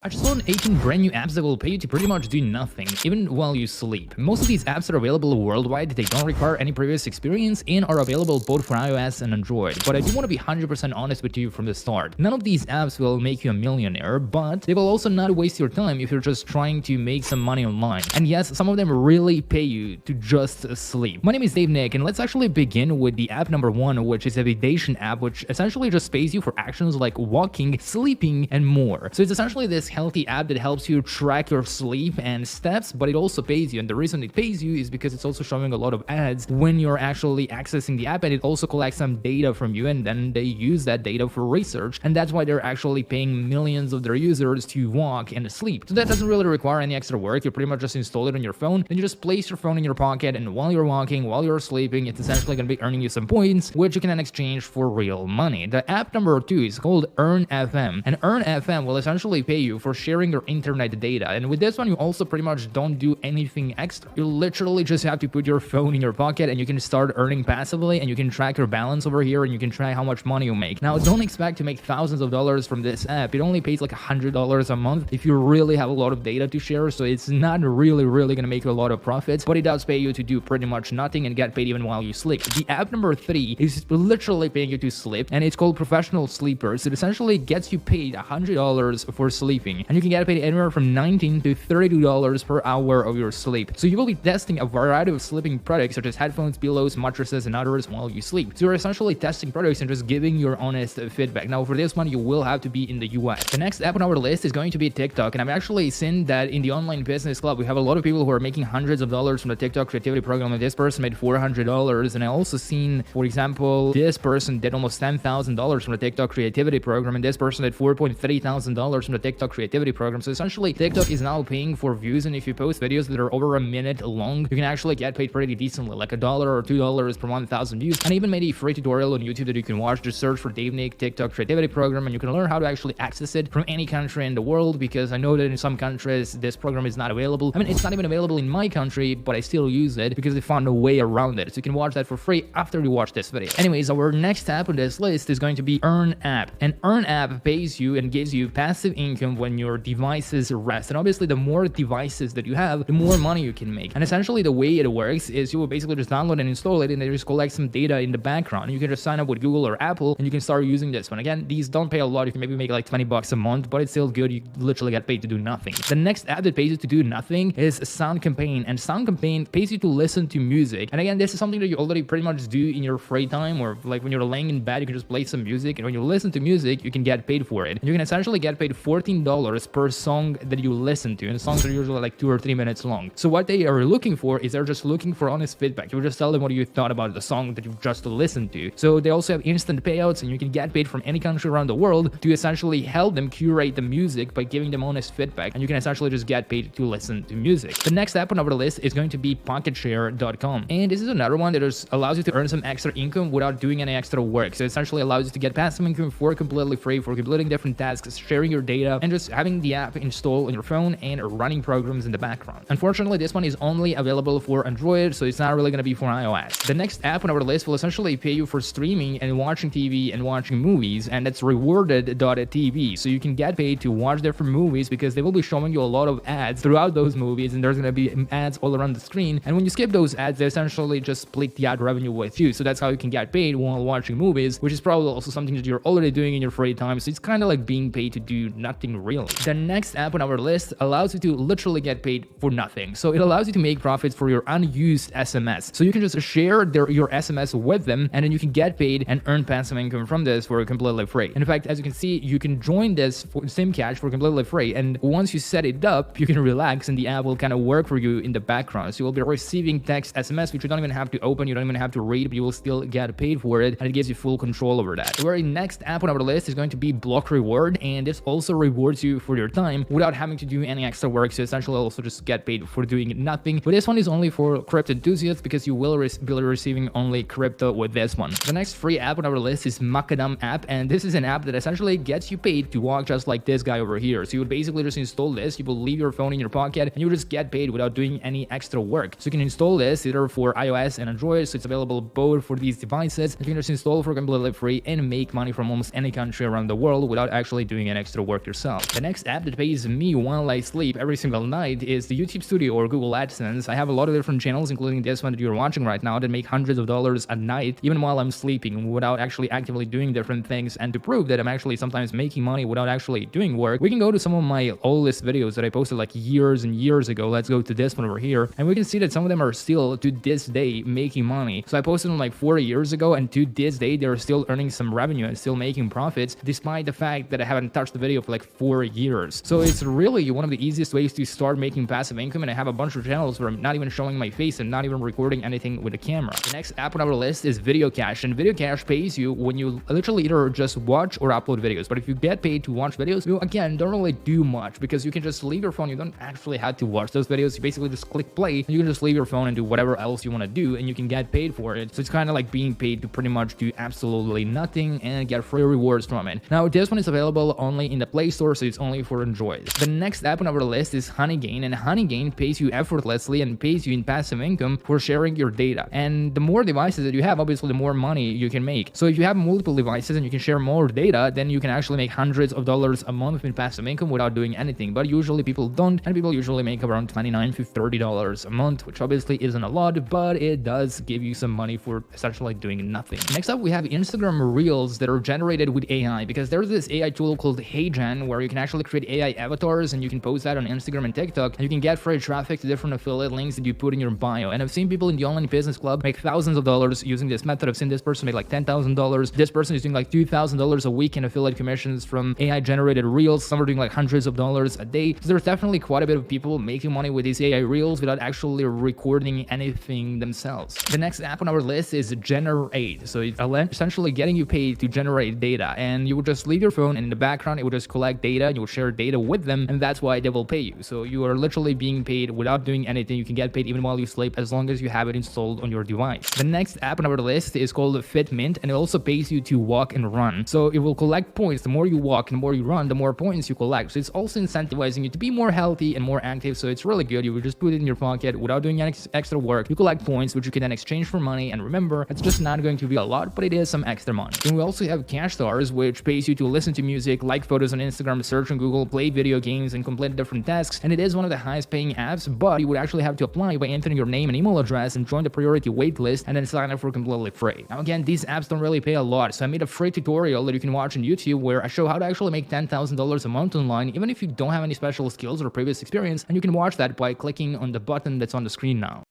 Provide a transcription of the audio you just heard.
I just learned 18 brand new apps that will pay you to pretty much do nothing, even while you sleep. Most of these apps are available worldwide, they don't require any previous experience, and are available both for iOS and Android. But I do want to be 100% honest with you from the start. None of these apps will make you a millionaire, but they will also not waste your time if you're just trying to make some money online. And yes, some of them really pay you to just sleep. My name is Dave Nick, and let's actually begin with the app number 1, which is a Vidation app, which essentially just pays you for actions like walking, sleeping, and more. So it's essentially this healthy app that helps you track your sleep and steps, but it also pays you. And the reason it pays you is because it's also showing a lot of ads when you're actually accessing the app, and it also collects some data from you, and then they use that data for research, and that's why they're actually paying millions of their users to walk and sleep. So that doesn't really require any extra work. You pretty much just install it on your phone, then you just place your phone in your pocket, and while you're walking, while you're sleeping, it's essentially going to be earning you some points, which you can then exchange for real money. The app number 2 is called Earn FM, and Earn FM will essentially pay you for sharing your internet data. And with this one, you also pretty much don't do anything extra. You literally just have to put your phone in your pocket, and you can start earning passively, and you can track your balance over here, and you can track how much money you make. Now, don't expect to make thousands of dollars from this app. It only pays like $100 a month if you really have a lot of data to share, so it's not really going to make you a lot of profits, but it does pay you to do pretty much nothing and get paid even while you sleep. The app number 3 is literally paying you to sleep, and it's called Professional Sleepers. It essentially gets you paid $100 for sleeping, and you can get paid anywhere from $19 to $32 per hour of your sleep. So you will be testing a variety of sleeping products such as headphones, pillows, mattresses, and others while you sleep. So you're essentially testing products and just giving your honest feedback. Now, for this one, you will have to be in the US. The next app on our list is going to be TikTok, and I've actually seen that in the Online Business Club, we have a lot of people who are making hundreds of dollars from the TikTok creativity program, and this person made $400. And I also seen, for example, this person did almost $10,000 from the TikTok creativity program, and this person did $4,300 from the TikTok creativity program. So essentially, TikTok is now paying for views, and if you post videos that are over a minute long, you can actually get paid pretty decently, like $1 or $2 per 1,000 views. And I even made a free tutorial on YouTube that you can watch. Just search for Dave Nick TikTok creativity program, and you can learn how to actually access it from any country in the world, because I know that in some countries this program is not available. I mean, it's not even available in my country, but I still use it because they found a way around it. So you can watch that for free after you watch this video. Anyways, our next app on this list is going to be Earn App. And Earn App pays you and gives you passive income when your devices rest. And obviously, the more devices that you have, the more money you can make. And essentially, the way it works is you will basically just download and install it, and they just collect some data in the background. You can just sign up with Google or Apple, and you can start using this one. Again, these don't pay a lot. You can maybe make like $20 a month, but it's still good. You literally get paid to do nothing. The next app that pays you to do nothing is Sound Campaign, and Sound Campaign pays you to listen to music. And again, this is something that you already pretty much do in your free time, or like when you're laying in bed, you can just play some music, and when you listen to music, you can get paid for it. And you can essentially get paid $14 per song that you listen to, and the songs are usually like 2 or 3 minutes long. So what they are looking for is they're just looking for honest feedback. You just tell them what you thought about the song that you've just listened to. So they also have instant payouts, and you can get paid from any country around the world to essentially help them curate the music by giving them honest feedback, and you can essentially just get paid to listen to music. The next app on our list is going to be PocketShare.com, and this is another one that just allows you to earn some extra income without doing any extra work. So it essentially allows you to get passive income for completely free for completing different tasks, sharing your data, and just having the app installed on your phone and running programs in the background. Unfortunately, this one is only available for Android, so it's not really going to be for iOS. The next app on our list will essentially pay you for streaming and watching TV and watching movies, and that's Rewarded.tv. So you can get paid to watch different movies because they will be showing you a lot of ads throughout those movies, and there's going to be ads all around the screen. And when you skip those ads, they essentially just split the ad revenue with you. So that's how you can get paid while watching movies, which is probably also something that you're already doing in your free time. So it's kind of like being paid to do nothing really. The next app on our list allows you to literally get paid for nothing. So it allows you to make profits for your unused SMS. So you can just share your SMS with them, and then you can get paid and earn passive income from this for completely free. And in fact, as you can see, you can join this for SimCash for completely free. And once you set it up, you can relax, and the app will kind of work for you in the background. So you will be receiving text SMS, which you don't even have to open, you don't even have to read, but you will still get paid for it, and it gives you full control over that. The very next app on our list is going to be Block Reward, and this also rewards you for your time without having to do any extra work. So essentially also just get paid for doing nothing. But this one is only for crypto enthusiasts because you will be receiving only crypto with this one. The next free app on our list is Macadam app, and this is an app that essentially gets you paid to walk just like this guy over here. So you would basically just install this, you will leave your phone in your pocket, and you just get paid without doing any extra work. So you can install this either for iOS and Android, so it's available both for these devices. You can just install for completely free and make money from almost any country around the world without actually doing an extra work yourself. The next app that pays me while I sleep every single night is the YouTube Studio or Google AdSense. I have a lot of different channels, including this one that you're watching right now, that make hundreds of dollars a night, even while I'm sleeping, without actually actively doing different things. And to prove that I'm actually sometimes making money without actually doing work, we can go to some of my oldest videos that I posted like years and years ago. Let's go to this one over here, and we can see that some of them are still to this day making money. So I posted them like 4 years ago, and to this day they're still earning some revenue and still making profits, despite the fact that I haven't touched the video for like 4 years. So it's really one of the easiest ways to start making passive income, and I have a bunch of channels where I'm not even showing my face and not even recording anything with a camera. The next app on our list is Video Cash, and Video Cash pays you when you literally either just watch or upload videos. But if you get paid to watch videos, you again don't really do much, because you can just leave your phone. You don't actually have to watch those videos. You basically just click play, and you can just leave your phone and do whatever else you want to do, and you can get paid for it. So it's kind of like being paid to pretty much do absolutely nothing and get free rewards from it. Now this one is available only in the Play Store, so it's only for Android. The next app on our list is Honeygain, and Honeygain pays you effortlessly and pays you in passive income for sharing your data. And the more devices that you have, obviously the more money you can make. So if you have multiple devices and you can share more data, then you can actually make hundreds of dollars a month in passive income without doing anything. But usually people don't, and people usually make around $29 to $30 a month, which obviously isn't a lot, but it does give you some money for essentially doing nothing. Next up, we have Instagram Reels that are generated with AI, because there's this AI tool called HeyGen where you can actually create AI avatars, and you can post that on Instagram and TikTok, and you can get free traffic to different affiliate links that you put in your bio. And I've seen people in the Online Business Club make thousands of dollars using this method. I've seen this person make like $10,000. This person is doing like $2,000 a week in affiliate commissions from AI generated Reels. Some are doing like hundreds of dollars a day. So there's definitely quite a bit of people making money with these AI Reels without actually recording anything themselves. The next app on our list is Generate. So it's essentially getting you paid to generate data, and you would just leave your phone, and in the background it would just collect data. You will share data with them, and that's why they will pay you. So you are literally being paid without doing anything. You can get paid even while you sleep, as long as you have it installed on your device. The next app on our list is called Fitmint, and it also pays you to walk and run. So it will collect points. The more you walk and the more you run, the more points you collect. So it's also incentivizing you to be more healthy and more active. So it's really good. You will just put it in your pocket without doing any extra work. You collect points, which you can then exchange for money. And remember, it's just not going to be a lot, but it is some extra money. And we also have Cash Stars, which pays you to listen to music, like photos on Instagram, search on Google, play video games, and complete different tasks. And it is one of the highest paying apps, but you would actually have to apply by entering your name and email address and join the priority wait list, and then sign up for completely free. Now again, these apps don't really pay a lot, so I made a free tutorial that you can watch on YouTube where I show how to actually make $10,000 a month online, even if you don't have any special skills or previous experience, and you can watch that by clicking on the button that's on the screen now.